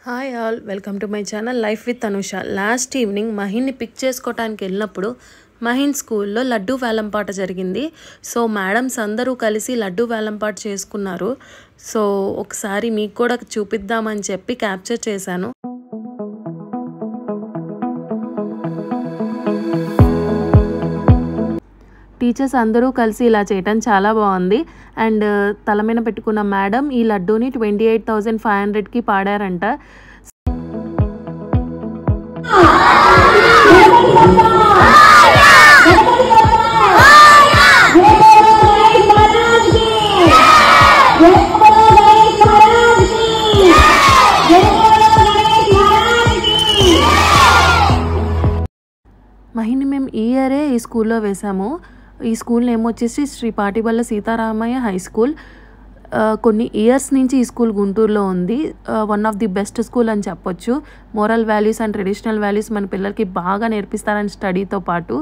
Hi all, welcome to my channel life with Anusha. Last evening మహిన్ని pick చేసుకోవడానికి వెళ్ళినప్పుడు మహిన్ స్కూల్లో లడ్డూ వేలంపాట జరిగింది. సో మేడమ్స్ అందరూ కలిసి లడ్డూ వేలంపాట చేసుకున్నారు. సో ఒకసారి మీకు కూడా చూపిద్దామని చెప్పి క్యాప్చర్ చేశాను. టీచర్స్ అందరూ కలిసి ఇలా చేయటం చాలా బాగుంది. అండ్ తల మీద పెట్టుకున్న మేడం ఈ లడ్డూని 28,500కి పాడారంట. మహిని మేము ఈ ఇయరే ఈ స్కూల్లో వేసాము. ఈ స్కూల్ నేమ్ వచ్చేసి శ్రీ పాటిబల్ల సీతారామయ్య హై స్కూల్. కొన్ని ఇయర్స్ నుంచి ఈ స్కూల్ గుంటూరులో ఉంది. One of the best school అని చెప్పొచ్చు. Moral values and traditional values మన పిల్లలకి బాగా నేర్పిస్తారని స్టడీతో పాటు.